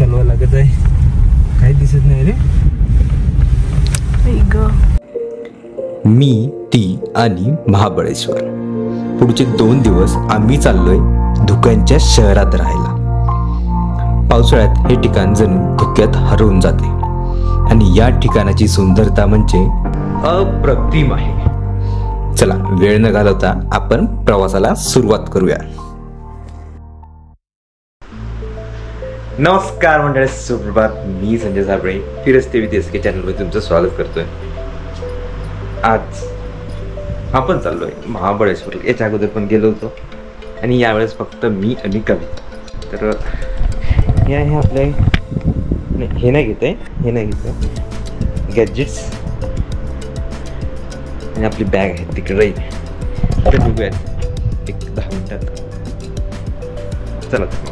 चालवायला लागत आहे, काही दिसत नाही रे. मी, ती आणि महाबळेश्वर. पुढचे 2 दिवस आम्ही चाललोय धुक्यांच्या शहरात राहायला. पावसाळ्यात हे ठिकाण जणू धुक्यात हरवून जाते आणि या ठिकाणाची सुंदरता म्हणजे अप्रतिम आहे. चला वेळ न घालवता आपण प्रवासाला सुरुवात करूया. नमस्कार मंडळी, सुप्रभात. मी संजय साबळे, फिरस्ते विथ एस के चॅनलमध्ये तुमचं स्वागत करतोय. आज आपण चाललोय महाबळेश्वर. याच्या अगोदर पण गेलो होतो आणि यावेळेस फक्त मी आणि कवी. तर हे आहे आपले, हे नाही घेत आहे, हे नाही घेत आहे, गॅजेट्स आणि आपली बॅग आहे तिकडे राहील. तर बघूयात एक 10 मिनिटात. चला तर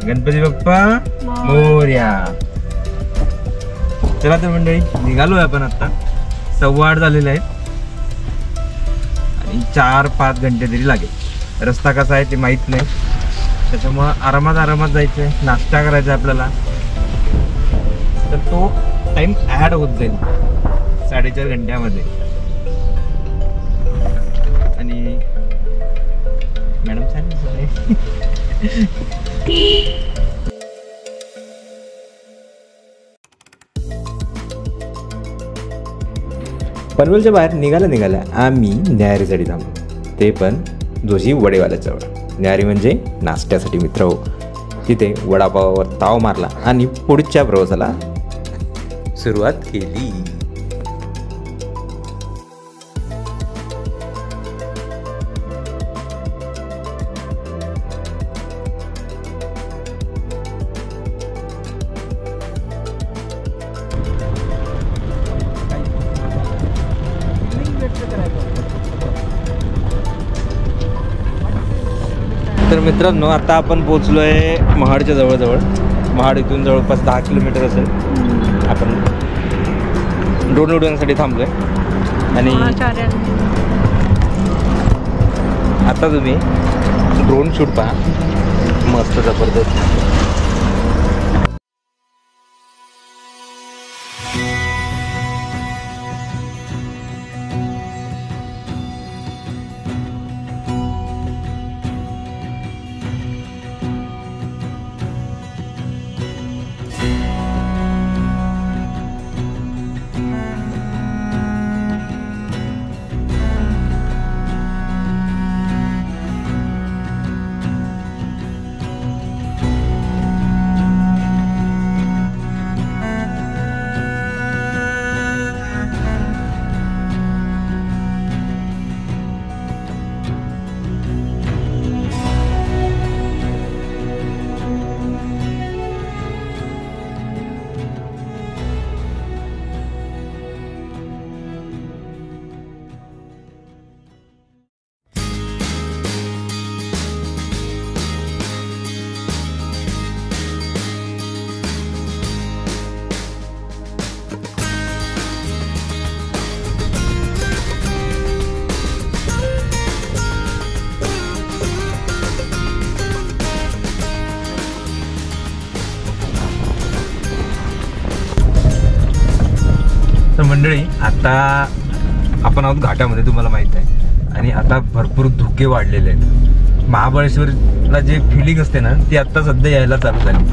गणपती बाप्पा मोरया. चला तर मंडळी, निघालोय आपण. आता 8:15 झालेले आहेत आणि 4-5 घंटे तरी लागेल. रस्ता कसा आहे ते माहित नाही, त्याच्यामुळं आरामात जायचंय. नाश्ता करायचा आपल्याला, तर तो टाइम ऍड होत जाईल 4.5 घंट्यामध्ये. आणि मॅडम छान पनवेलच्या बाहेर निघाल्या आम्ही न्याहारीसाठी थांबलो. ते पण जोशी वडेवाल्याजवळ. न्याहारी म्हणजे नाश्त्यासाठी मित्र हो. तिथे वडापावावर ताव मारला आणि पुढच्या प्रवासाला सुरुवात केली. तर मित्रांनो, आता आपण पोहोचलोय महाडच्या जवळ. महाड इथून जवळपास 10 किलोमीटर असेल. आपण ड्रोन उडवण्यासाठी थांबलोय आणि आता तुम्ही ड्रोन शूट पहा, मस्त जबरदस्त. तर मंडळी, आता आपण आहोत घाटामध्ये, तुम्हाला माहित आहे. आणि आता भरपूर धुके वाढलेले आहेत. महाबळेश्वरला जे फिलिंग असते ना, ती आता सध्या यायला चालू झाली.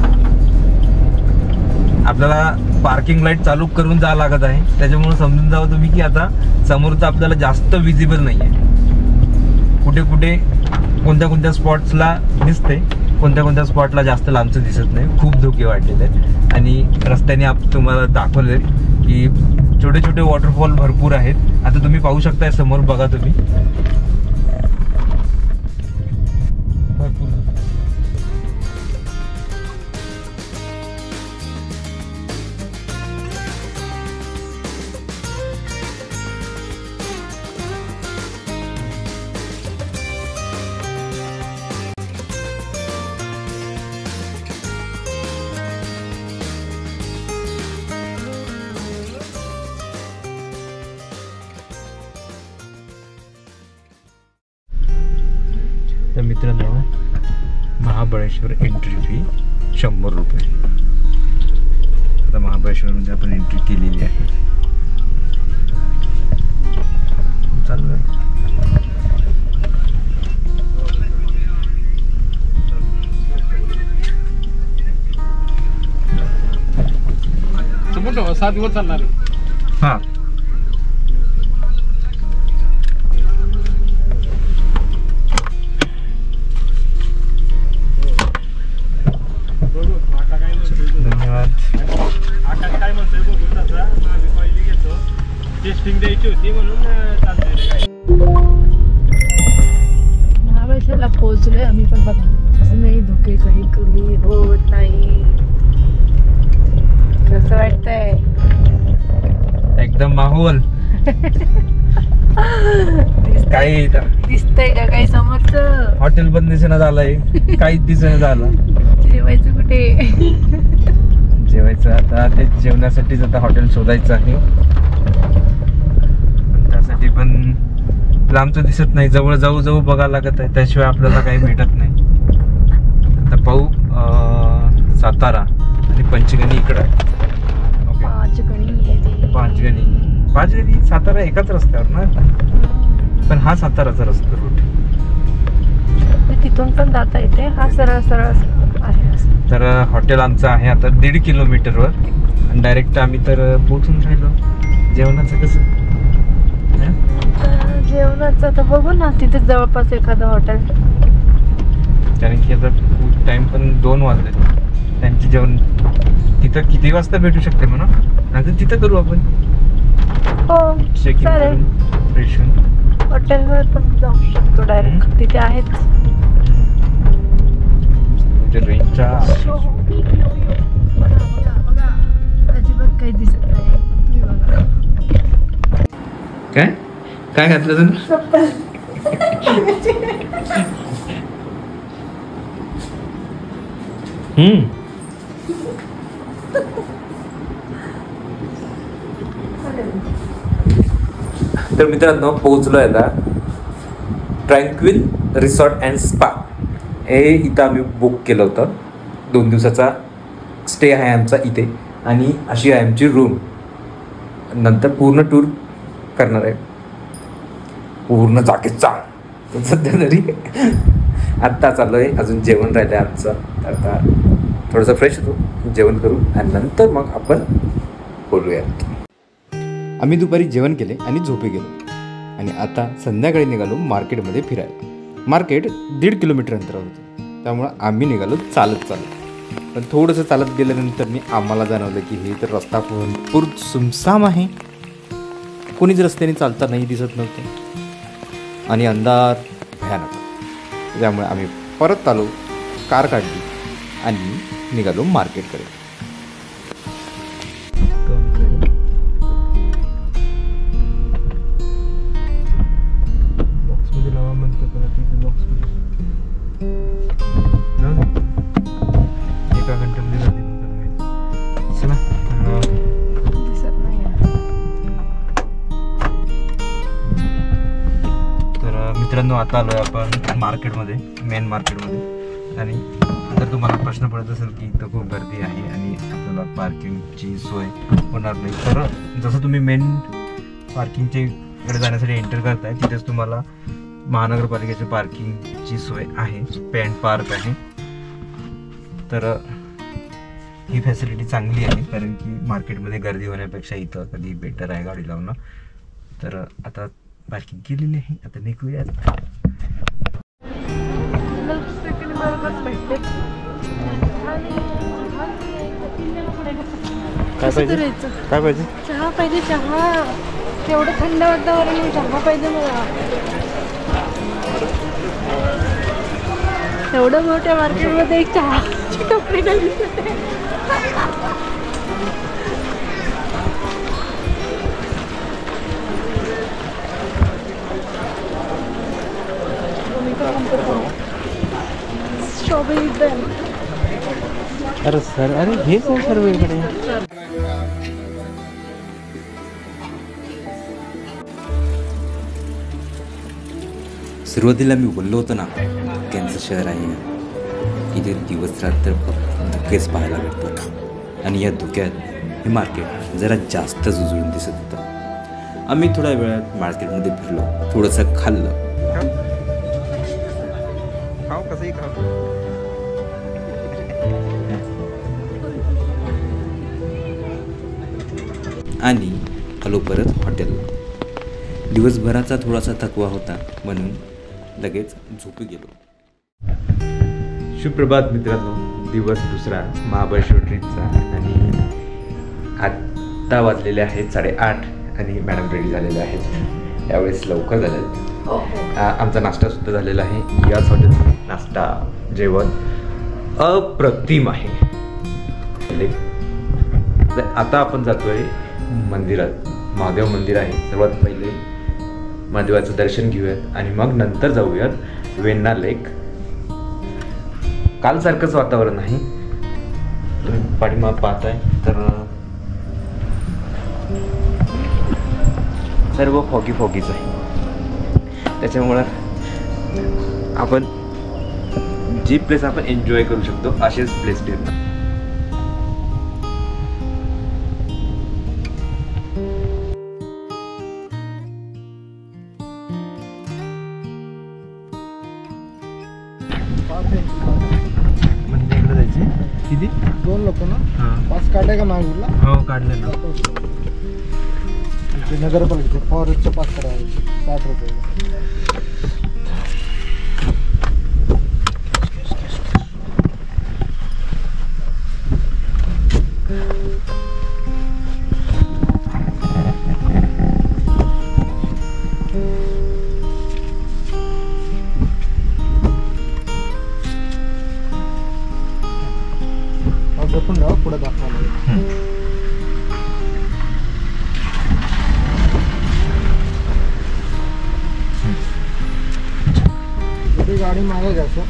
आपल्याला पार्किंग लाईट चालू करून जावं लागत आहे. त्याच्यामुळे समजून जावं तुम्ही की आता समोरचं आपल्याला जास्त विजिबल नाही आहे. कुठे कुठे कोणत्या स्पॉट्सला दिसते, कोणत्या स्पॉटला जास्त लांबचं दिसत नाही. खूप धुके वाढलेले आहेत. आणि रस्त्याने तुम्हाला दाखवले की छोटे छोटे वॉटरफॉल भरपूर आहेत. आता तुम्ही पाहू शकताय समोर, बघा तुम्ही, भरपूर. तर मित्रांनो महाबळेश्वर एंट्री फी 100 रुपये. आता महाबळेश्वरमध्ये आपण एंट्री केलेली आहे. चालू आहे. मोठं 7 दिवस चालणार आहे. हा धन्यवाद. काय म्हणतोय बघून तसा आम्ही पहिली घेतो टेस्टिंग द्यायची होती म्हणून चालतंय काय. महाबळेश्वरला पोहोचलोय आम्ही पण बघा. असं नाही धोके काही कमी होत नाही. कसं वाटतंय? एकदम माहोल काही दिसतंय का काही समोरचं? हॉटेल पण दिसेना झालंय, काहीच दिसेना झालं. जेवायचं कुठे? जेवायचं आता ते जेवणासाठीच आता हॉटेल शोधायचं आहे. त्यासाठी पण लांबचं दिसत नाही, जवळ जाऊ जाऊ बघायला लागत आहे, त्याशिवाय आपल्याला काही भेटत नाही. आता पाहू सातारा आणि पंचगणी इकडं आहे. पाचगणी सातारा एकाच रस्त्यावर ना, पण हा साताराचा रस्ता रूट. तिथून पण जाता येते. हा सरळ सरळ आहे. तर हॉटेल आमचं आहे आता 1.5 किलोमीटरवर आणि डायरेक्ट आम्ही तर पोहोचून राहिलो. जेवणाचं कसं? जेवणाचं तर बघू ना, तिथे जवळपास एखादं हॉटेल. कारण की आता टाइम पण 2 वाजले. त्यांचे जेवण तिथं किती वाजता भेटू शकते म्हणा, नाही तिथं करू आपण. हो चेक इन करून फ्रेश होऊन हॉटेलवर पण जाऊ शकतो डायरेक्ट. तिथे आहेत रेंजच्या. अजिबात काही दिसत नाही. तुम्ही बघा. काय काय घातलं तुम्ही? तर मित्रांनो पोहोचलो आहे आता ट्रँक्विल रिसॉर्ट अँड स्पा. हे इथं आम्ही बुक केलं होतं. 2 दिवसाचा स्टे आहे आमचा इथे आणि अशी आहे आमची रूम. नंतर पूर्ण टूर करणार आहे, पूर्ण जागेचा. सध्या तरी आत्ता चाललो आहे, अजून जेवण राहिलं आहे आमचं. तर आता थोडंसं फ्रेश होतो, जेवण करू आणि नंतर मग आपण बोलूयात. आम्ही दुपारी जेवण केले आणि झोपे गेलो आणि आता संध्याकाळी निघालो मार्केटमध्ये फिरायला. मार्केट 1.5 किलोमीटर अंतरावर होतं, त्यामुळं आम्ही निघालो चालत. पण थोडंसं चालत गेल्यानंतर आम्हाला जाणवलं की हे तर रस्ता भरपूर सुमसाम आहे. कोणीच रस्त्याने चालता नाही दिसत नव्हतं आणि अंधार भयानक. त्यामुळे आम्ही परत आलो, कार काढली आणि निघालो मार्केटकडे. मित्रांनो आता आलोय आपण मार्केटमध्ये, मेन मार्केटमध्ये. आणि जर तुम्हाला प्रश्न पडत असेल की इथं खूप गर्दी आहे आणि आपल्याला पार्किंगची सोय होणार नाही, तर जसं तुम्ही मेन पार्किंगकडे जाण्यासाठी एंटर करताय तिथेच तुम्हाला महानगरपालिकेची पार्किंगची सोय आहे. पे अँड पार्क आहे. तर ही फॅसिलिटी चांगली आहे, कारण की मार्केटमध्ये गर्दी होण्यापेक्षा इथं कधी बेटर आहे गाडी लावणं. तर आता पार्किंग केलेली आहे, आता निघूयात. काय पाहिजे? काय पाहिजे? चहा पाहिजे. चहा तेवढं थंड वातावरण, चहा पाहिजे मला. एवढं मोठ्या मार्केटमध्ये एक चहाची टपरी नाही. स्ट्रॉबेरी. अरे सर, अरे हे सर सर्व इकडे. सुरुवातीला मी बोललो होतो ना धुक्यांचं शहर आहे. इथे दिवस रात्र धुकेच पाहायला भेटतात आणि या धुक्यात हे मार्केट जरा जास्तच उजळून दिसत होतं. आम्ही थोड्या वेळात मार्केटमध्ये फिरलो, थोडंसं खाल्लं कसंही खाऊ. आणि आलो परत हॉटेलला. दिवसभराचा थोडासा थकवा होता म्हणून लगेच झोपी गेलो. सुप्रभात मित्रांनो, दिवस दुसरा महाबळेश्वर ट्रिपचा आणि आत्ता वाजलेले आहेत 8:30 आणि मॅडम रेडी झालेले आहेत. यावेळेस लवकर झाले. आमचा नाश्तासुद्धा झालेला आहे. याच हॉटेल नाश्ता जेवण अप्रतिम आहे. आता आपण जातोय मंदिरात. महादेव मंदिर आहे. सर्वात पहिले महादेवाचं दर्शन घेऊयात आणि मग नंतर जाऊयात वेण्णा लेक. कालसारखंच वातावरण आहे. तुम्ही पाठीमाग पाहताय तर सर्व फॉगीच आहे. त्याच्यामुळं आपण जी प्लेस आपण एन्जॉय करू शकतो असेच प्लेस फिरणार. म्हणजे इकडे जायचे किती? 2 लोक ना. हां, 5 काढले का मागूला? हो काढले ना. नगरपालिकेचे फॉरेस्टचे 5 करायचे 60 रुपये. जपून राहा, पुढे दाखवा. गाडी मागे घ्या सर.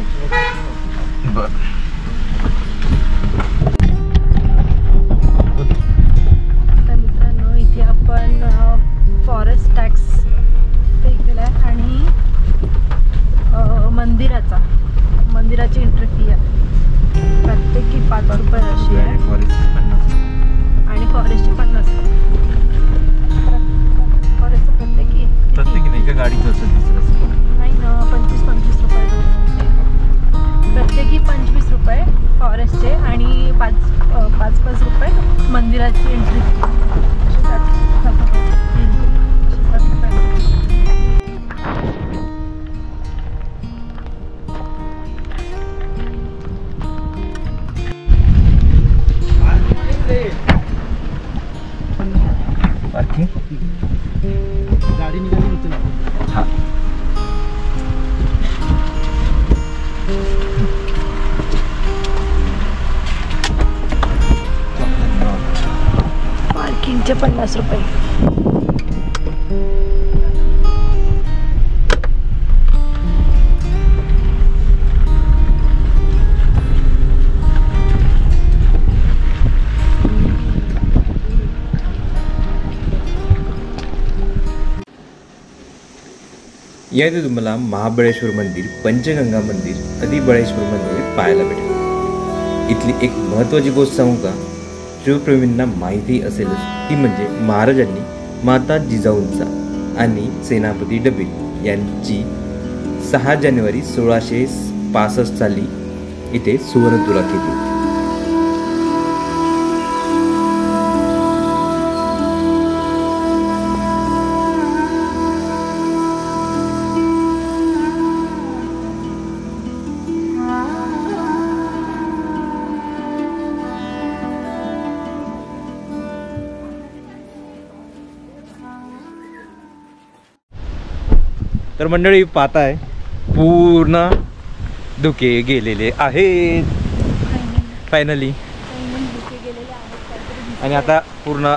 आता मित्रांनो इथे आपण फॉरेस्ट टॅक्स पे केला आहे आणि मंदिराची एंट्री फी आहे प्रत्येकी 5 रुपये अशी आहे आणि फॉरेस्टची 50. फॉरेस्ट प्रत्येकी नाही का गाडीचं असं नाही ना, 25-25 रुपये प्रत्येकी 25 रुपये फॉरेस्टचे आणि 5 रुपये मंदिराची एंट्री. पार्किंग गाडी निघाली होती ना. हां, पार्किंगचे 50 रुपये. यामध्ये तुम्हाला महाबळेश्वर मंदिर, पंचगंगा मंदिर, अधिबळेश्वर मंदिर पाहायला भेटेल. इथली एक महत्त्वाची गोष्ट सांगू का, शिवप्रेमींना माहिती असेलच, ती म्हणजे महाराजांनी माता जिजाऊंचा आणि सेनापती डबे यांची 6 जानेवारी 1665 साली इथे सुवर्णतुला केली. तर मंडळी पाहताय पूर्ण धुके गेलेले आहेत फायनली. आणि आता पूर्ण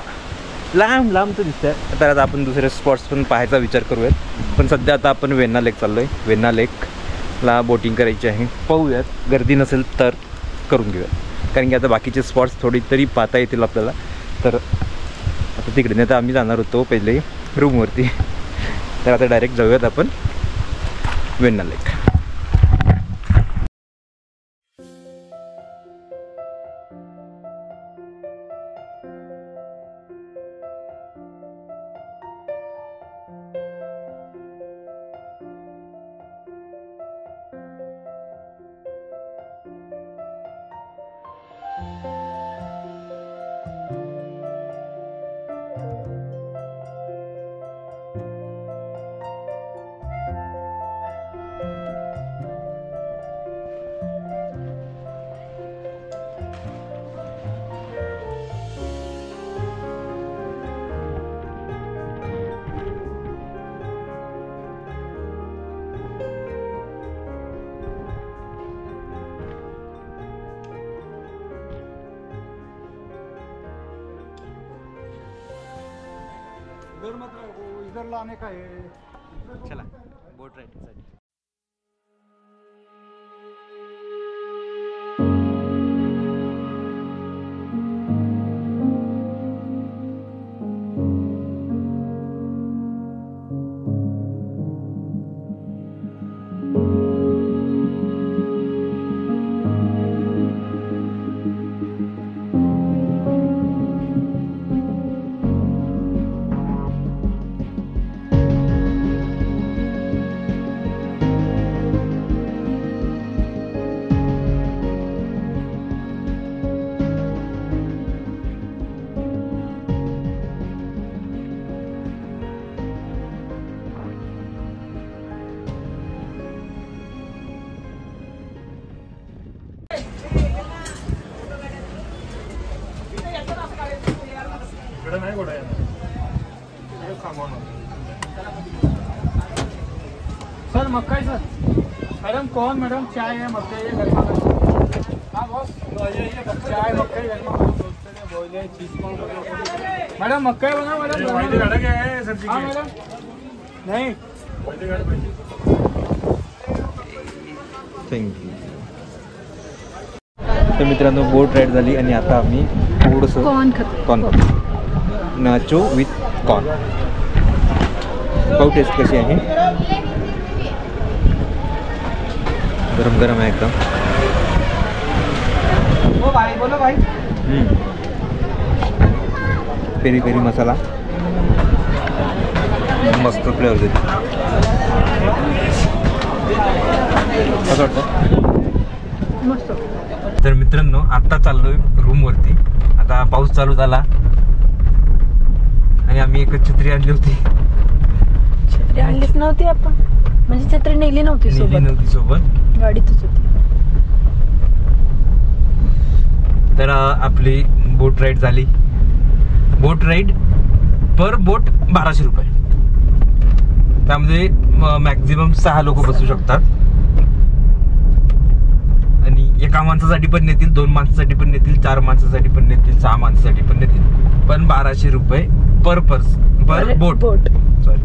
लांब तर दिसतंय. तर आता आपण दुसरे स्पॉट्स पण पाहायचा विचार करूयात. पण सध्या आता आपण वेण्णा लेक चाललो आहे. वेण्णा लेकला बोटिंग करायची आहे. पाहूयात, गर्दी नसेल तर करून घेऊयात, कारण की आता बाकीचे स्पॉट्स थोडी तरी पाहता येतील आपल्याला. तर आता तिकडे नाही तर आम्ही जाणार होतो पहिले रूमवरती. तर आता डायरेक्ट जाऊयात आपण वेण्णा लेक. इधर लाने का है. चला बोट राईडसाठी. इकडे नाही घोडा येणार. सर मक्का सर. मैडम कौन मैडम चाय है मक्का ये घर में. हाँ बॉस चाय मक्का घर में बोले चीज मैडम मक्का बना मैडम. माहिती गाडा काय आहे सर? हाँ मैडम नहीं माहिती गाडा पाहिजे. थँक्यू. तर मित्रांनो बोट राईड झाली आणि आता आम्ही थोडंसं कॉर्न खातो. Corn nacho with corn. पाहू टेस्ट कशी आहे. गरम गरम आहे एकदम. ओ भाई बोलो भाई. पेरी पेरी मसाला मस्त फ्लेवर देते. कसं वाटतं? मस्त. तर मित्रांनो आता चाललोय रूमवरती. आता पाऊस चालू झाला आणि आम्ही एकच छत्री आणली होती. छत्री आणलीच नव्हती आपण, म्हणजे छत्री नेली नव्हती सोबत, गाडीतच होती. तर आपली बोट राईड झाली. बोट राईड पर बोट 1200 रुपये. त्यामध्ये मॅक्झिमम 6 लोक बसू शकतात. आणि एका माणसासाठी पण नेतील, 2 माणसासाठी पण नेतील, 4 माणसासाठी पण नेतील, 6 माणसासाठी पण नेतील. पण 1200 रुपये पर बोट. सॉरी,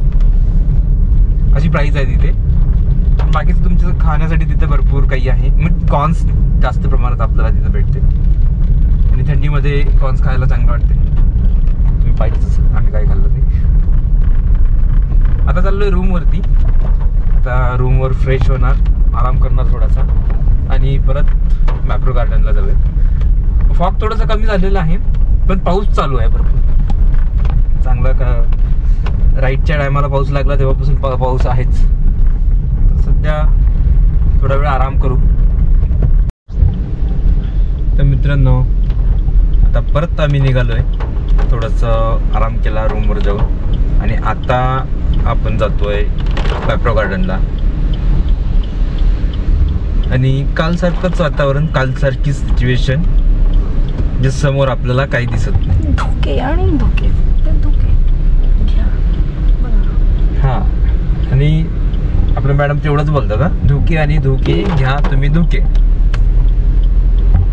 अशी प्राइस आहे तिथे. बाकीचं तुमच्या खाण्यासाठी तिथे भरपूर काही आहे. मग कॉर्न्स जास्त प्रमाणात आपल्याला तिथे भेटते आणि थंडीमध्ये कॉर्न्स खायला चांगलं वाटते. तुम्ही पाहिजेच आम्ही काय खाल्लं ते. आता चाललोय रूमवरती. आता रूमवर फ्रेश होणार, आराम करणार थोडासा आणि परत मॅप्रो गार्डनला जाऊया. फॉग थोडंसं कमी झालेलं आहे पण पाऊस चालू आहे भरपूर चांगला. का राईडच्या टायमाला पाऊस लागला तेव्हापासून पाऊस आहेच. तर सध्या थोडा वेळ आराम करू. तर मित्रांनो आता परत आम्ही निघालोय. थोडंसं आराम केला रूमवर जाऊन आणि आता आपण जातोय मॅप्रो गार्डनला. आणि कालसारखंच वातावरण, कालसारखी सिच्युएशन. जे समोर आपल्याला काही दिसत नाही. धुके आणि धुके, धुके घ्या. हा, आणि आपल्या मॅडम तेवढंच बोलतात का, धुके आणि धुके घ्या तुम्ही धुके.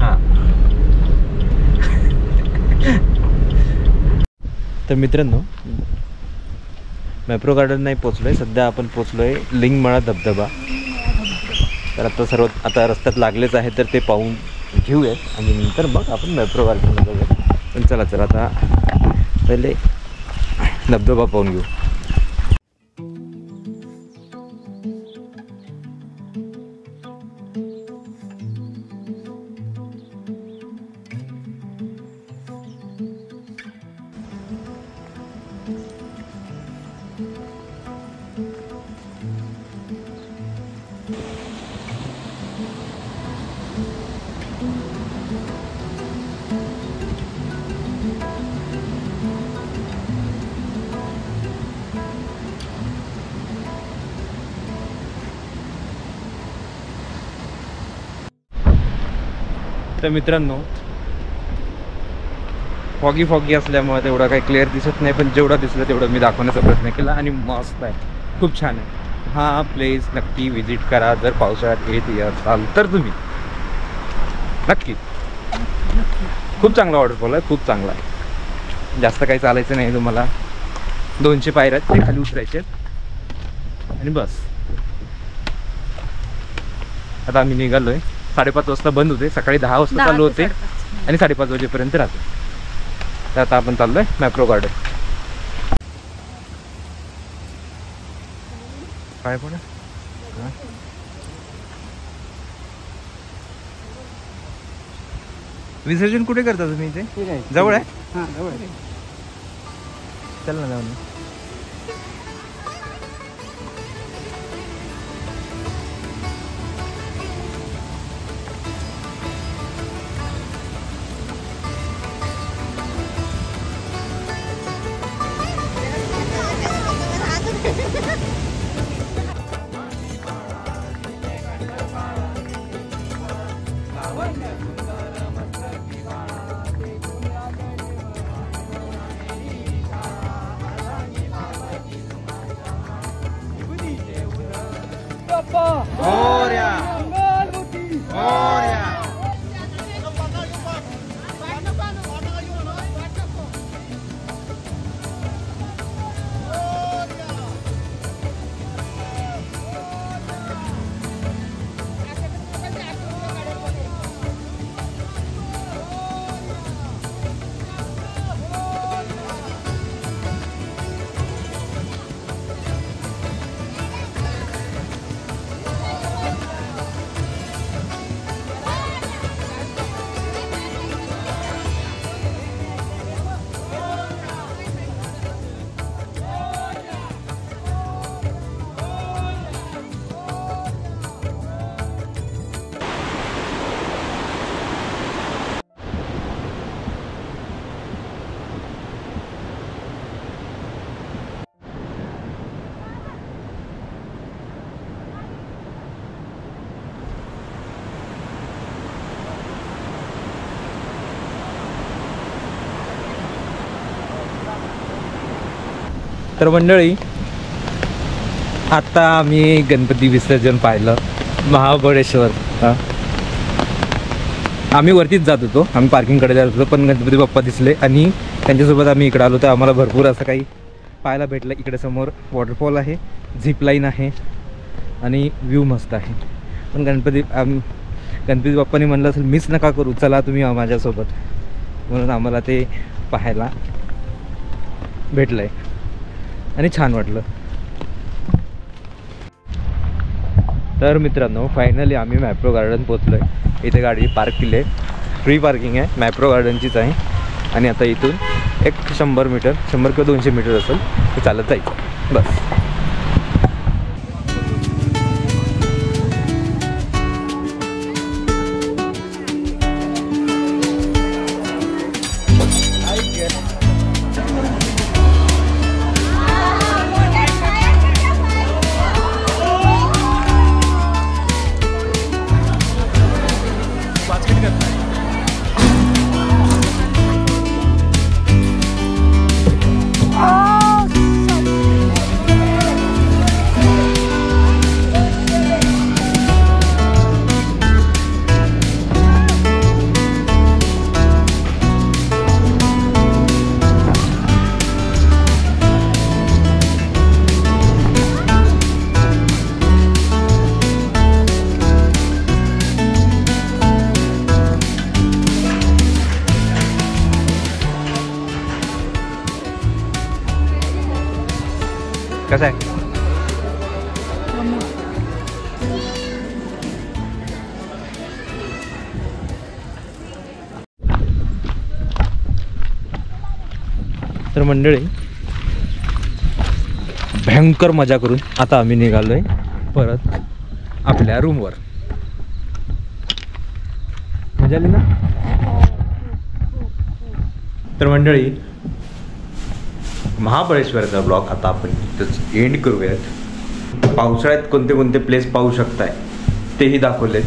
हा. तर मित्रांनो मॅप्रो गार्डन नाही पोचलोय सध्या. आपण पोचलोय लिंगमाळा धबधबा. तर आता रस्त्यात लागलेच आहे तर ते पाहून घेऊयात आणि नंतर मग आपण मॅप्रो गार्डनला जाऊया. पण चला आता पहिले धबधबा पाहून घेऊ. तर मित्रांनो फॉगी असल्यामुळे तेवढा काही क्लिअर दिसत नाही, पण जेवढा दिसलं तेवढं मी दाखवण्याचा प्रयत्न केला. आणि मस्त आहे, खूप छान आहे. हा प्लेस नक्की विजिट करा जर पावसाळ्यात येत असाल तर तुम्ही नक्की. खूप चांगला वॉटरफॉल आहे, खूप चांगला आहे. जास्त काही चालायचं नाही तुम्हाला. 200 पायऱ्या ते खाली उतरायचे आणि बस. आता आम्ही निघालोय. 5:30 वाजता बंद होते, सकाळी 10 वाजता चालू होते आणि 5:30 वाजेपर्यंत राहतो. तर आता आपण चाललोय मॅप्रो गार्डन. काय पण विसर्जन कुठे करता तुम्ही इथे? जवळ आहे? चल ना जाऊन. तर मंडळी, आता आम्ही गणपती विसर्जन पाहिलं महाबळेश्वर. आम्ही वरतीच जात होतो, आम्ही पार्किंगकडे जात होतो, पण गणपती बाप्पा दिसले आणि त्यांच्यासोबत आम्ही इकडे आलो. तर आम्हाला भरपूर असं काही पाहायला भेटलं. इकडे समोर वॉटरफॉल आहे, झिप लाईन आहे आणि व्ह्यू मस्त आहे. पण गणपती बाप्पाने म्हणलं असेल मिस नका करू, चला तुम्ही माझ्यासोबत, म्हणून आम्हाला ते पाहायला भेटलं आहे आणि छान वाटलं. तर मित्रांनो, फायनली आम्ही मॅप्रो गार्डन पोचलो आहे. इथे गाडी पार्क केली आहे, फ्री पार्किंग आहे, मॅप्रो गार्डनचीच आहे. आणि आता इथून एक 100 मीटर 100 किंवा 200 मीटर असेल ते चालत जायचं बस. कसं आहे? तर मंडळी, भयंकर मजा करून आता आम्ही निघालोय परत आपल्या रूमवर. मजा आली ना? तर मंडळी, महाबळेश्वरचा ब्लॉग आता आपण इथंच एंड करूयात. पावसाळ्यात कोणते कोणते प्लेस पाहू शकताय तेही दाखवलेत.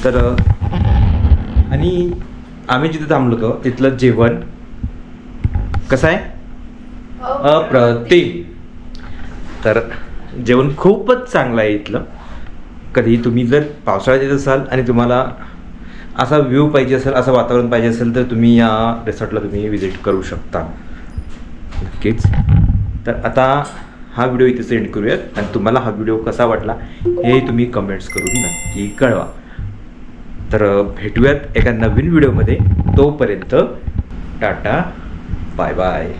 तर आणि आम्ही जिथे थांबलो होतो तिथलं जेवण कसं आहे? अप्रतिम. तर जेवण खूपच चांगलं आहे इथलं. कधी तुम्ही जर पावसाळ्यात येत असाल आणि तुम्हाला असा व्ह्यू पाहिजे असेल, असं वातावरण पाहिजे असेल, तर तुम्ही या रिसॉर्टला तुम्ही विजिट करू शकता नक्कीच. तर आता हा व्हिडिओ इथे सेंड करूयात आणि तुम्हाला हा व्हिडिओ कसा वाटला हे तुम्ही कमेंट्स करून नक्की कळवा. तर भेटूयात एका नवीन व्हिडिओमध्ये. तोपर्यंत टाटा बाय बाय.